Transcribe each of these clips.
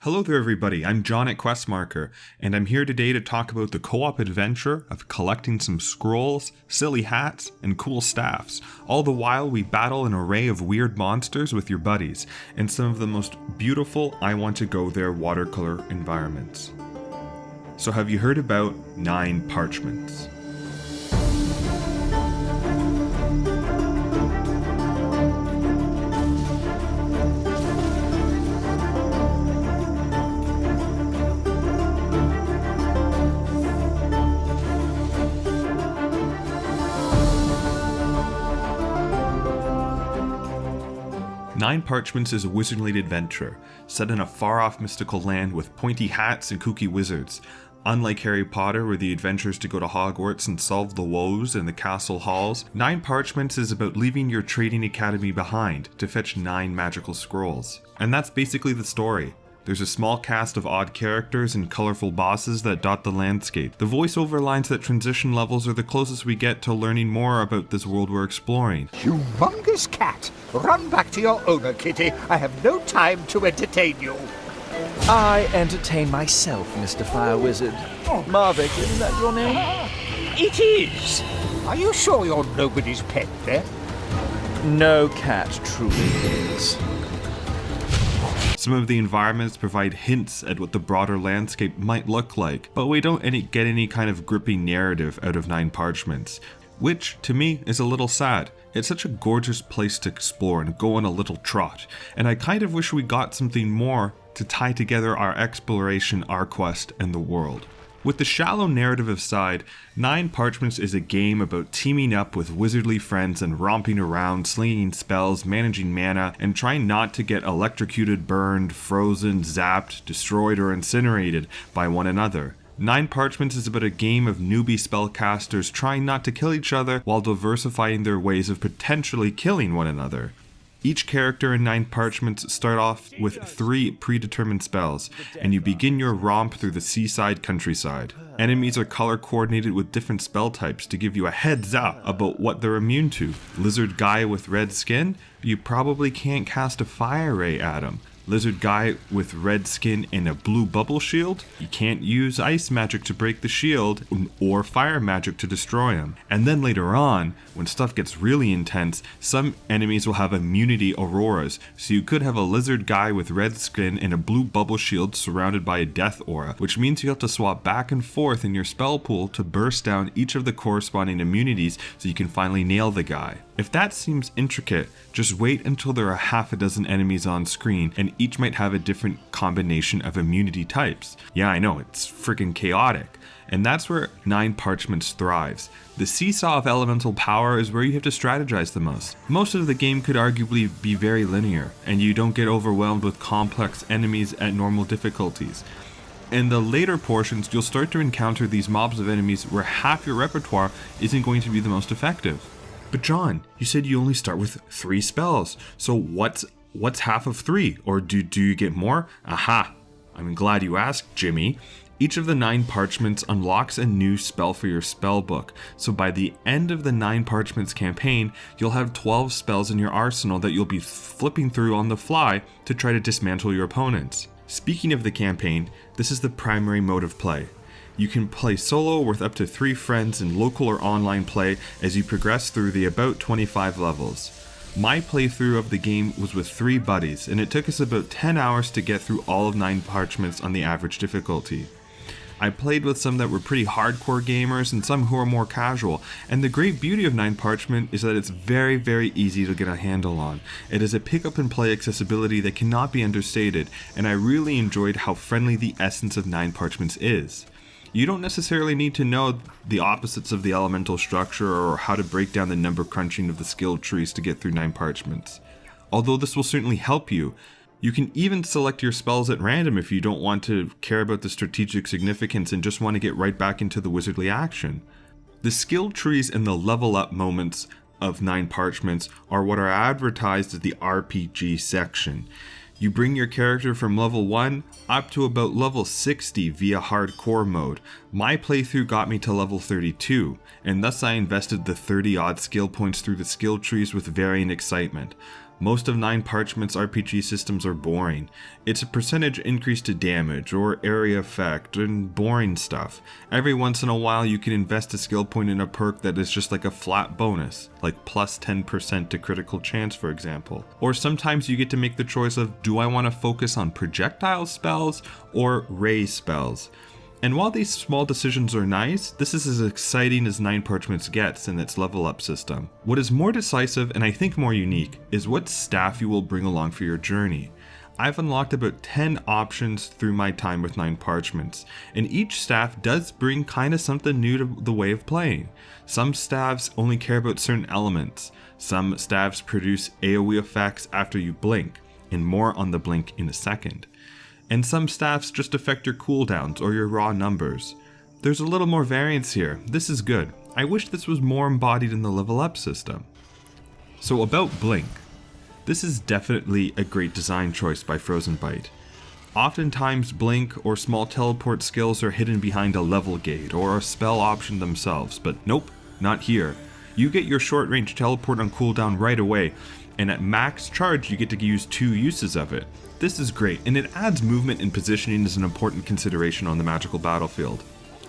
Hello there everybody, I'm John at Questmarker, and I'm here today to talk about the co-op adventure of collecting some scrolls, silly hats, and cool staffs. All the while we battle an array of weird monsters with your buddies, and some of the most beautiful I Want to Go There watercolor environments. So have you heard about 9 Parchments? Nine Parchments is a wizardly adventure, set in a far-off mystical land with pointy hats and kooky wizards. Unlike Harry Potter, where the adventure is to go to Hogwarts and solve the woes in the castle halls, 9 Parchments is about leaving your trading academy behind to fetch 9 magical scrolls. And that's basically the story. There's a small cast of odd characters and colorful bosses that dot the landscape. The voiceover lines that transition levels are the closest we get to learning more about this world we're exploring. Humongous cat! Run back to your owner, Kitty. I have no time to entertain you. I entertain myself, Mr. Fire Wizard. Marvick, isn't that your name? It is! Are you sure you're nobody's pet there? No cat truly is. Some of the environments provide hints at what the broader landscape might look like, but we don't get any kind of gripping narrative out of 9 Parchments, which, to me, is a little sad. It's such a gorgeous place to explore and go on a little trot, and I kind of wish we got something more to tie together our exploration, our quest, and the world. With the shallow narrative aside, 9 Parchments is a game about teaming up with wizardly friends and romping around, slinging spells, managing mana, and trying not to get electrocuted, burned, frozen, zapped, destroyed, or incinerated by one another. 9 Parchments is about a game of newbie spellcasters trying not to kill each other while diversifying their ways of potentially killing one another. Each character in 9 Parchments start off with 3 predetermined spells, and you begin your romp through the seaside countryside. Enemies are color coordinated with different spell types to give you a heads up about what they're immune to. Lizard guy with red skin? You probably can't cast a fire ray at him. Lizard guy with red skin and a blue bubble shield? You can't use ice magic to break the shield or fire magic to destroy him. And then later on, when stuff gets really intense, some enemies will have immunity auroras, so you could have a lizard guy with red skin and a blue bubble shield surrounded by a death aura, which means you have to swap back and forth in your spell pool to burst down each of the corresponding immunities so you can finally nail the guy. If that seems intricate, just wait until there are half a dozen enemies on screen and each might have a different combination of immunity types. Yeah, I know, it's freaking chaotic. And that's where 9 Parchments thrives. The seesaw of elemental power is where you have to strategize the most. Most of the game could arguably be very linear, and you don't get overwhelmed with complex enemies at normal difficulties. In the later portions, you'll start to encounter these mobs of enemies where half your repertoire isn't going to be the most effective. But John, you said you only start with 3 spells, so what's half of 3? Or do you get more? Aha! I'm glad you asked, Jimmy. Each of the 9 Parchments unlocks a new spell for your spell book, so by the end of the 9 Parchments campaign, you'll have 12 spells in your arsenal that you'll be flipping through on the fly to try to dismantle your opponents. Speaking of the campaign, this is the primary mode of play. You can play solo with up to 3 friends in local or online play as you progress through the about 25 levels. My playthrough of the game was with 3 buddies, and it took us about 10 hours to get through all of 9 Parchments on the average difficulty. I played with some that were pretty hardcore gamers and some who are more casual, and the great beauty of 9 Parchment is that it's very, very easy to get a handle on. It is a pick up and play accessibility that cannot be understated, and I really enjoyed how friendly the essence of 9 Parchments is. You don't necessarily need to know the opposites of the elemental structure or how to break down the number crunching of the skill trees to get through 9 Parchments. Although this will certainly help you. You can even select your spells at random if you don't want to care about the strategic significance and just want to get right back into the wizardly action. The skill trees and the level up moments of 9 Parchments are what are advertised as the RPG section. You bring your character from level 1 up to about level 60 via hardcore mode. My playthrough got me to level 32, and thus I invested the 30 odd skill points through the skill trees with varying excitement. Most of 9 Parchments RPG systems are boring. It's a percentage increase to damage or area effect and boring stuff. Every once in a while you can invest a skill point in a perk that is just like a flat bonus, like plus 10% to critical chance for example. Or sometimes you get to make the choice of, do I want to focus on projectile spells or ray spells? And while these small decisions are nice, this is as exciting as 9 Parchments gets in its level up system. What is more decisive, and I think more unique, is what staff you will bring along for your journey. I've unlocked about 10 options through my time with 9 Parchments, and each staff does bring kinda something new to the way of playing. Some staffs only care about certain elements, some staffs produce AoE effects after you blink, and more on the blink in a second. And some staffs just affect your cooldowns or your raw numbers. There's a little more variance here. This is good. I wish this was more embodied in the level up system. So about Blink. This is definitely a great design choice by Frozen Byte. Oftentimes Blink or small teleport skills are hidden behind a level gate or a spell option themselves, but nope, not here. You get your short range teleport on cooldown right away, and at max charge you get to use 2 uses of it. This is great, and it adds movement and positioning as an important consideration on the magical battlefield.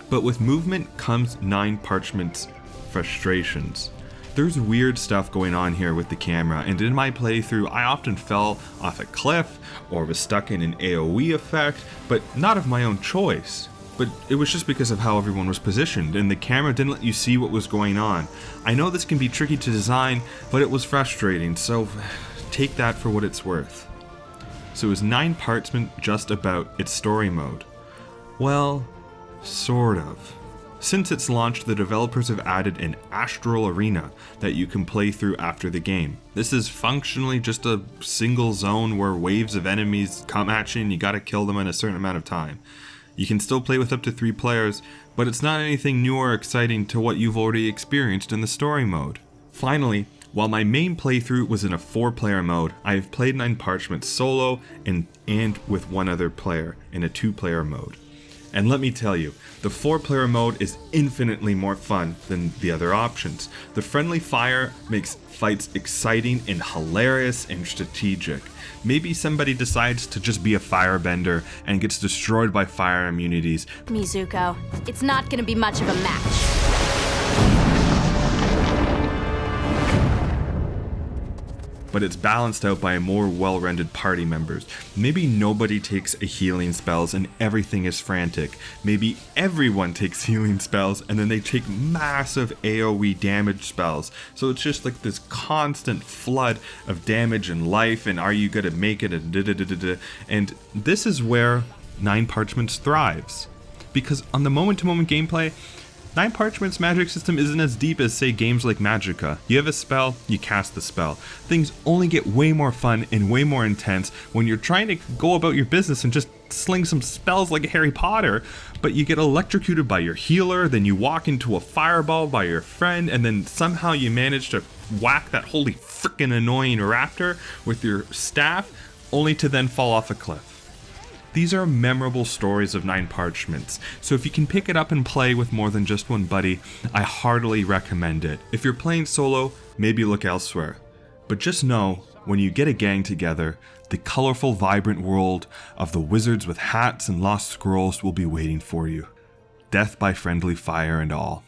But with movement comes 9 Parchments frustrations. There's weird stuff going on here with the camera, and in my playthrough I often fell off a cliff or was stuck in an AoE effect, but not of my own choice. But it was just because of how everyone was positioned, and the camera didn't let you see what was going on. I know this can be tricky to design, but it was frustrating, so take that for what it's worth. So is 9 Parchment just about its story mode? Well, sort of. Since its launch, the developers have added an astral arena that you can play through after the game. This is functionally just a single zone where waves of enemies come at you and you gotta kill them in a certain amount of time. You can still play with up to 3 players, but it's not anything new or exciting to what you've already experienced in the story mode. Finally, while my main playthrough was in a 4-player mode, I have played 9 Parchments solo and with one other player in a 2-player mode. And let me tell you, the 4-player mode is infinitely more fun than the other options. The friendly fire makes fights exciting and hilarious and strategic. Maybe somebody decides to just be a firebender and gets destroyed by fire immunities. Mizuko, it's not gonna be much of a match. But it's balanced out by more well-rounded party members. Maybe nobody takes a healing spells and everything is frantic. Maybe everyone takes healing spells and then they take massive AoE damage spells. So it's just like this constant flood of damage and life, and are you gonna make it, and this is where 9 Parchments thrives. Because on the moment-to-moment gameplay, 9 Parchments' magic system isn't as deep as, say, games like Magicka. You have a spell, you cast the spell. Things only get way more fun and way more intense when you're trying to go about your business and just sling some spells like Harry Potter, but you get electrocuted by your healer, then you walk into a fireball by your friend, and then somehow you manage to whack that holy frickin' annoying raptor with your staff, only to then fall off a cliff. These are memorable stories of 9 Parchments, so if you can pick it up and play with more than just one buddy, I heartily recommend it. If you're playing solo, maybe look elsewhere. But just know, when you get a gang together, the colorful, vibrant world of the wizards with hats and lost scrolls will be waiting for you. Death by friendly fire and all.